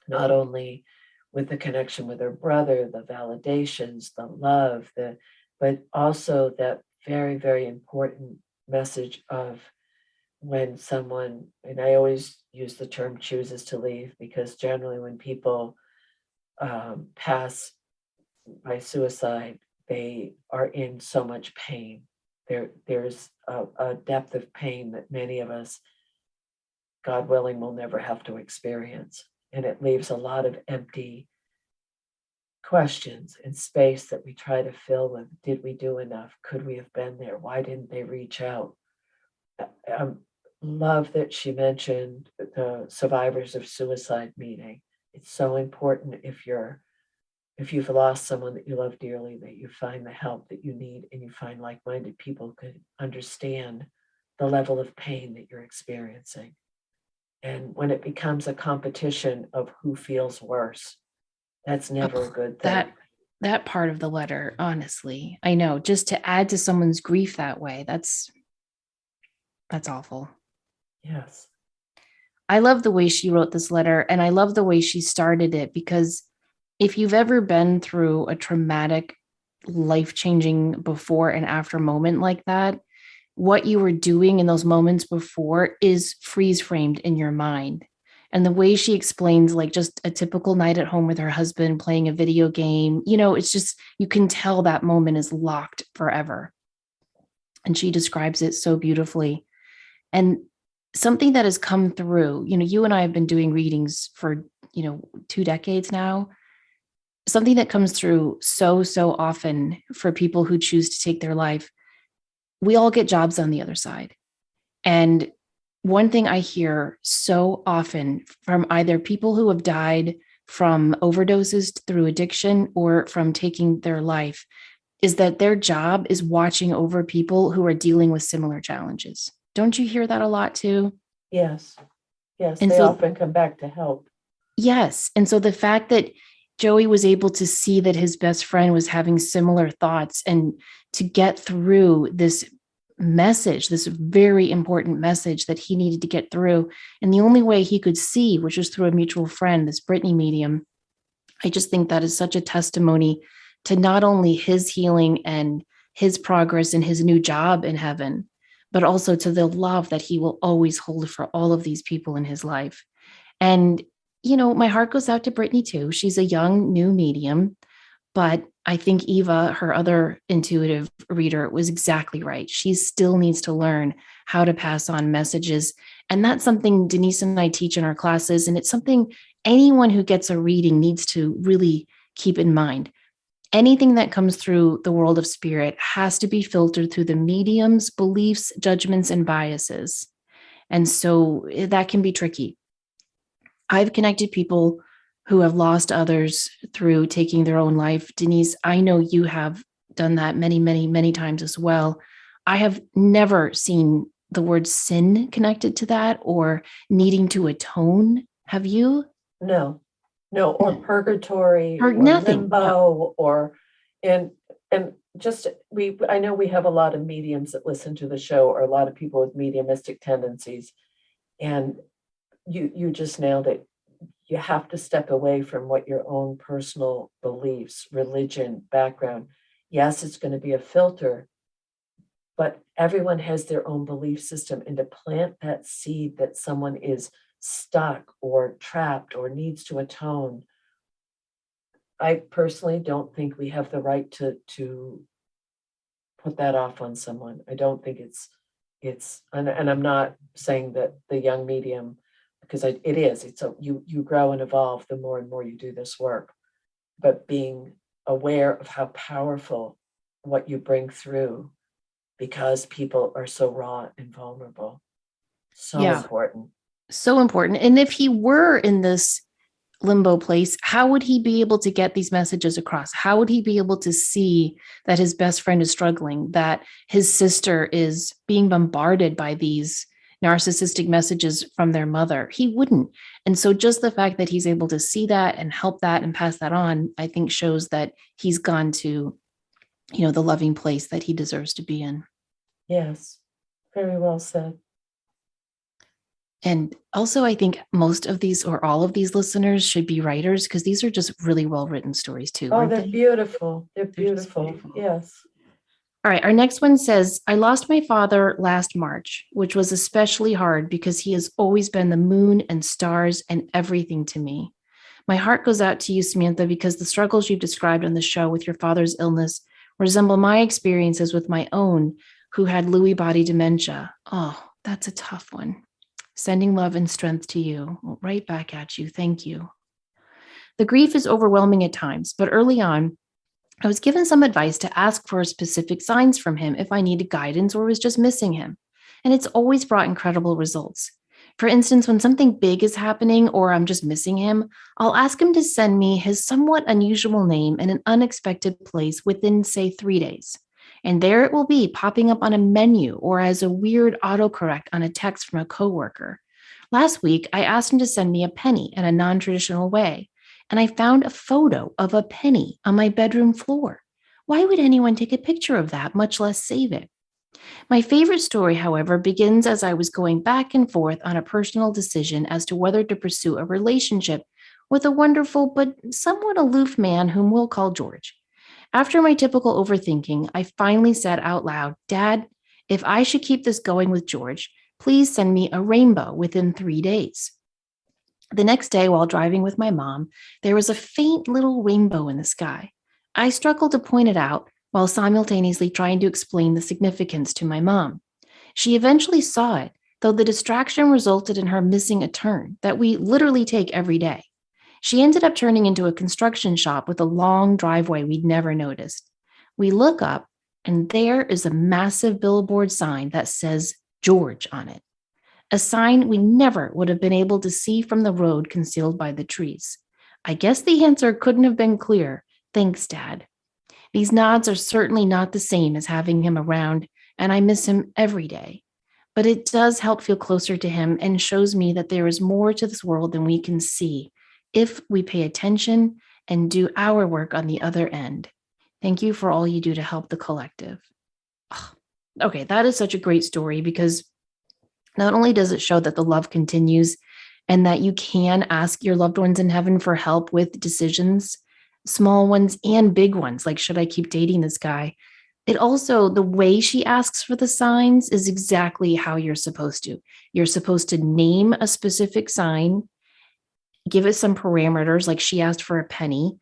Speaker 2: not only with the connection with her brother, the validations, the love, but also that very, very important message of when someone, and I always use the term chooses to leave, because generally when people pass by suicide, they are in so much pain. There's a depth of pain that many of us, God willing, will never have to experience. And it leaves a lot of empty questions and space that we try to fill with. Did we do enough? Could we have been there? Why didn't they reach out? I love that she mentioned the survivors of suicide meeting. It's so important if you've lost someone that you love dearly, that you find the help that you need and you find like-minded people who could understand the level of pain that you're experiencing. And when it becomes a competition of who feels worse, that's never a good thing.
Speaker 1: That part of the letter, honestly, I know, just to add to someone's grief that way, that's awful.
Speaker 2: Yes.
Speaker 1: I love the way she wrote this letter, and I love the way she started it, because if you've ever been through a traumatic, life-changing before and after moment like that, what you were doing in those moments before is freeze framed in your mind. And the way she explains, like, just a typical night at home with her husband playing a video game, it's just, you can tell that moment is locked forever. And she describes it so beautifully. And something that has come through, you and I have been doing readings for, 2 decades now. Something that comes through so often for people who choose to take their life, we all get jobs on the other side. And one thing I hear so often from either people who have died from overdoses through addiction or from taking their life is that their job is watching over people who are dealing with similar challenges. Don't you hear that a lot too?
Speaker 2: Yes. Yes.
Speaker 1: And
Speaker 2: They
Speaker 1: so,
Speaker 2: often come back to help.
Speaker 1: yes. And so the fact that Joey was able to see that his best friend was having similar thoughts and to get through this message, this very important message that he needed to get through. And the only way he could see, which was through a mutual friend, this Brittany medium, I just think that is such a testimony to not only his healing and his progress in his new job in heaven, but also to the love that he will always hold for all of these people in his life. And, my heart goes out to Brittany too. She's a young new medium, but I think Eva, her other intuitive reader, was exactly right. She still needs to learn how to pass on messages. And that's something Denise and I teach in our classes. And it's something anyone who gets a reading needs to really keep in mind. Anything that comes through the world of spirit has to be filtered through the medium's beliefs, judgments, and biases. And so that can be tricky. I've connected people who have lost others through taking their own life. Denise, I know you have done that many, many, many times as well. I have never seen the word sin connected to that or needing to atone. Have you?
Speaker 2: No, no, or purgatory
Speaker 1: Or
Speaker 2: or
Speaker 1: nothing? No.
Speaker 2: limbo or and and just I know we have a lot of mediums that listen to the show, or a lot of people with mediumistic tendencies, and you just nailed it. You have to step away from what your own personal beliefs, religion, background. Yes, it's going to be a filter, but everyone has their own belief system, and to plant that seed that someone is stuck or trapped or needs to atone, I personally don't think we have the right to put that off on someone. I don't think and I'm not saying that the young medium, because it is, you grow and evolve the more and more you do this work, but being aware of how powerful what you bring through, because people are so raw and vulnerable. So
Speaker 1: Yeah,
Speaker 2: important.
Speaker 1: so important. And if he were in this limbo place, how would he be able to get these messages across? How would he be able to see that his best friend is struggling, that his sister is being bombarded by these narcissistic messages from their mother. He wouldn't. And so just the fact that he's able to see that and help that and pass that on, I think shows that he's gone to, the loving place that he deserves to be in.
Speaker 2: Yes. Very well said.
Speaker 1: And also, I think most of these or all of these listeners should be writers because these are just really well written stories, too,
Speaker 2: Oh,
Speaker 1: aren't
Speaker 2: they're
Speaker 1: they?
Speaker 2: beautiful. They're
Speaker 1: They're just
Speaker 2: beautiful.
Speaker 1: beautiful.
Speaker 2: Yes.
Speaker 1: All right. Our next one says, I lost my father last March, which was especially hard because he has always been the moon and stars and everything to me. My heart goes out to you, Samantha, because the struggles you've described on the show with your father's illness resemble my experiences with my own, who had Lewy body dementia. Oh, that's a tough one. Sending love and strength to you. Right back at you. Thank you. The grief is overwhelming at times, but early on, I was given some advice to ask for specific signs from him if I needed guidance or was just missing him. And it's always brought incredible results. For instance, when something big is happening or I'm just missing him, I'll ask him to send me his somewhat unusual name in an unexpected place within, say, 3 days. And there it will be popping up on a menu or as a weird autocorrect on a text from a coworker. Last week, I asked him to send me a penny in a non traditional way, and I found a photo of a penny on my bedroom floor. Why would anyone take a picture of that, much less save it? My favorite story, however, begins as I was going back and forth on a personal decision as to whether to pursue a relationship with a wonderful but somewhat aloof man whom we'll call George. After my typical overthinking, I finally said out loud, Dad, if I should keep this going with George, please send me a rainbow within 3 days. The next day, while driving with my mom, there was a faint little rainbow in the sky. I struggled to point it out while simultaneously trying to explain the significance to my mom. She eventually saw it, though the distraction resulted in her missing a turn that we literally take every day. She ended up turning into a construction shop with a long driveway we'd never noticed. We look up, and there is a massive billboard sign that says George on it, a sign we never would have been able to see from the road concealed by the trees. I guess the answer couldn't have been clear. Thanks, Dad. These nods are certainly not the same as having him around, and I miss him every day. But it does help feel closer to him and shows me that there is more to this world than we can see if we pay attention and do our work on the other end. Thank you for all you do to help the collective. Ugh. Okay, that is such a great story because not only does it show that the love continues and that you can ask your loved ones in heaven for help with decisions, small ones and big ones, like should I keep dating this guy? It also, the way she asks for the signs is exactly how you're supposed to. You're supposed to name a specific sign, give it some parameters, like she asked for a penny,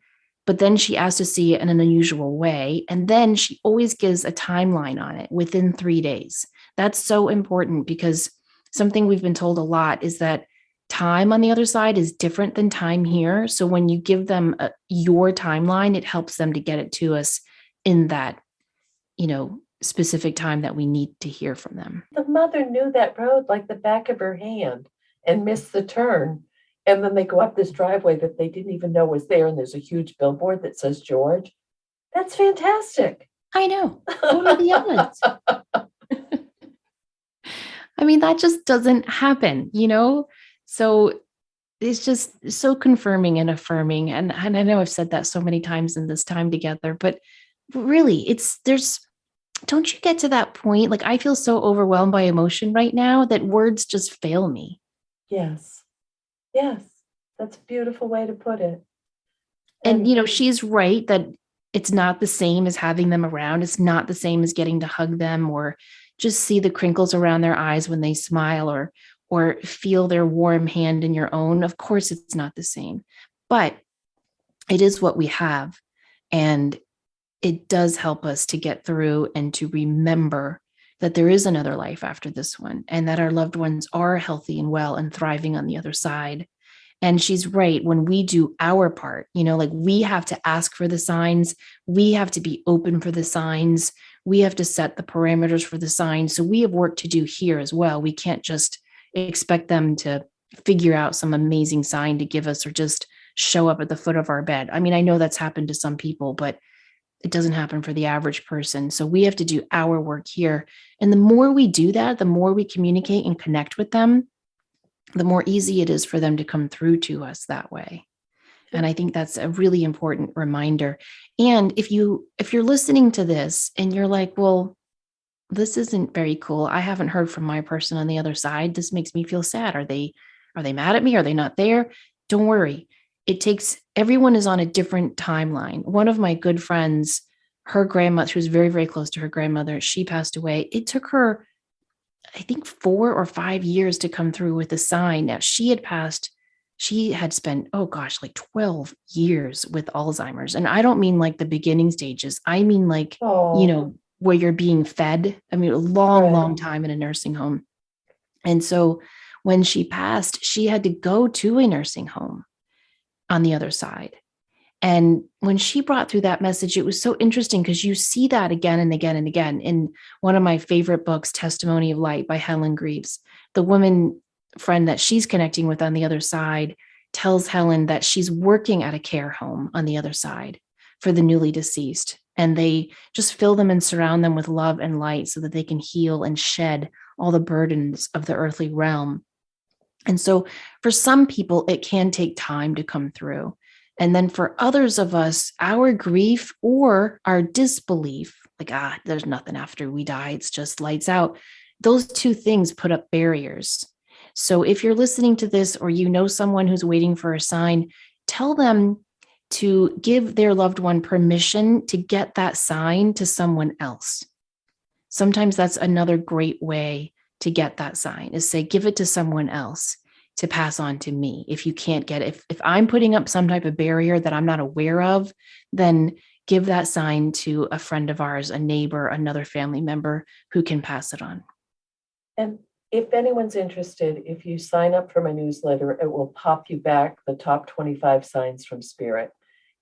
Speaker 1: but then she asked to see it in an unusual way. And then she always gives a timeline on it within 3 days. That's so important because something we've been told a lot is that time on the other side is different than time here. So when you give them your timeline, it helps them to get it to us in that, specific time that we need to hear from them.
Speaker 2: The mother knew that road like the back of her hand and missed the turn. And then they go up this driveway that they didn't even know was there. And there's a huge billboard that says George. That's fantastic.
Speaker 1: I know. What are the odds? I mean, that just doesn't happen, So it's just so confirming and affirming. And I know I've said that so many times in this time together, but really, don't you get to that point? Like, I feel so overwhelmed by emotion right now that words just fail me.
Speaker 2: Yes. Yes. That's a beautiful way to put it.
Speaker 1: And, she's right that it's not the same as having them around. It's not the same as getting to hug them or just see the crinkles around their eyes when they smile or feel their warm hand in your own. Of course, it's not the same, but it is what we have. And it does help us to get through and to remember that there is another life after this one and that our loved ones are healthy and well and thriving on the other side. And she's right. When we do our part, like we have to ask for the signs, we have to be open for the signs, we have to set the parameters for the signs. So we have work to do here as well. We can't just expect them to figure out some amazing sign to give us or just show up at the foot of our bed. I mean, I know that's happened to some people, but It doesn't happen for the average person. So we have to do our work here. And the more we do that, the more we communicate and connect with them, the more easy it is for them to come through to us that way. And I think that's a really important reminder. And if you're listening to this and you're like, well, this isn't very cool. I haven't heard from my person on the other side. This makes me feel sad. Are they mad at me? Are they not there? Don't worry. It takes everyone is on a different timeline. One of my good friends, her grandmother, she was very, very close to her grandmother. She passed away. It took her, I think, 4 or 5 years to come through with a sign. Now she had spent, oh gosh, like 12 years with Alzheimer's. And I don't mean like the beginning stages. I mean like,
Speaker 2: Oh,
Speaker 1: where you're being fed. I mean, a long,
Speaker 2: right.
Speaker 1: long time in a nursing home. And so when she passed, she had to go to a nursing home on the other side. And when she brought through that message, it was so interesting because you see that again and again and again in one of my favorite books, Testimony of Light by Helen Greaves. The woman friend that she's connecting with on the other side tells Helen that she's working at a care home on the other side for the newly deceased. And they just fill them and surround them with love and light so that they can heal and shed all the burdens of the earthly realm. And so for some people, it can take time to come through. And then for others of us, our grief or our disbelief, like, there's nothing after we die, it's just lights out. Those two things put up barriers. So if you're listening to this or you know someone who's waiting for a sign, tell them to give their loved one permission to get that sign to someone else. Sometimes that's another great way to get that sign is say, give it to someone else to pass on to me. If you can't get it, if I'm putting up some type of barrier that I'm not aware of, then give that sign to a friend of ours, a neighbor, another family member who can pass it on.
Speaker 2: And if anyone's interested, if you sign up for my newsletter, it will pop you back the top 25 signs from spirit.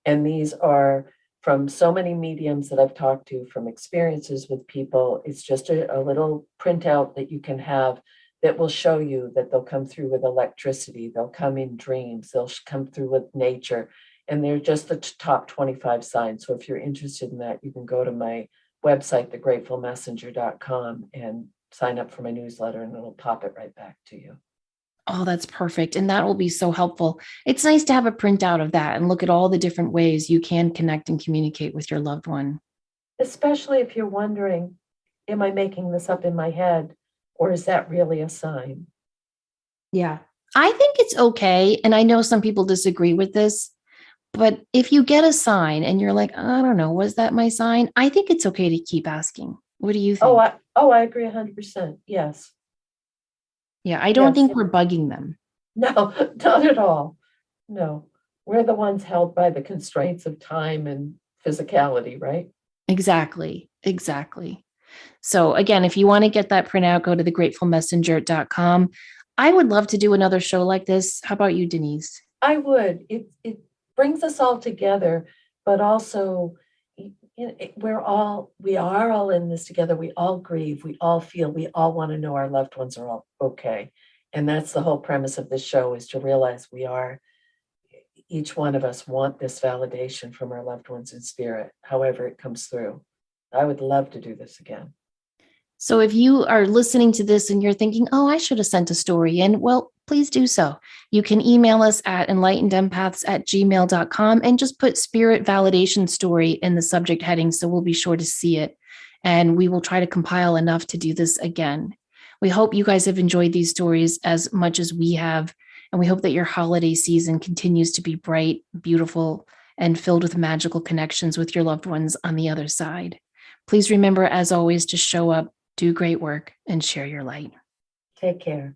Speaker 2: And these are from so many mediums that I've talked to, from experiences with people. It's just a little printout that you can have that will show you that they'll come through with electricity, they'll come in dreams, they'll come through with nature. And they're just the top 25 signs. So if you're interested in that, you can go to my website, thegratefulmessenger.com, and sign up for my newsletter, and it'll pop it right back to you.
Speaker 1: Oh, that's perfect. And that will be so helpful. It's nice to have a printout of that and look at all the different ways you can connect and communicate with your loved one.
Speaker 2: Especially if you're wondering, am I making this up in my head, or is that really a sign?
Speaker 1: Yeah. I think it's okay. And I know some people disagree with this, but if you get a sign and you're like, I don't know, was that my sign? I think it's okay to keep asking. What do you
Speaker 2: Oh,
Speaker 1: think?
Speaker 2: I agree 100%. Yes.
Speaker 1: Yeah, I don't
Speaker 2: Yes.
Speaker 1: think we're bugging them.
Speaker 2: No, not at all. No. We're the ones held by the constraints of time and physicality, right?
Speaker 1: Exactly. Exactly. So again, if you want to get that printout, go to thegratefulmessenger.com. I would love to do another show like this. How about you, Denise?
Speaker 2: I would. It brings us all together, but also we are all in this together. We all grieve, we all feel, we all want to know our loved ones are all okay. And that's the whole premise of this show, is to realize each one of us want this validation from our loved ones in spirit, however it comes through. I would love to do this again.
Speaker 1: So if you are listening to this and you're thinking, oh, I should have sent a story in, well, please do so. You can email us at enlightenedempaths@gmail.com and just put spirit validation story in the subject heading. So we'll be sure to see it. And we will try to compile enough to do this again. We hope you guys have enjoyed these stories as much as we have. And we hope that your holiday season continues to be bright, beautiful, and filled with magical connections with your loved ones on the other side. Please remember, as always, to show up, do great work, and share your light.
Speaker 2: Take care.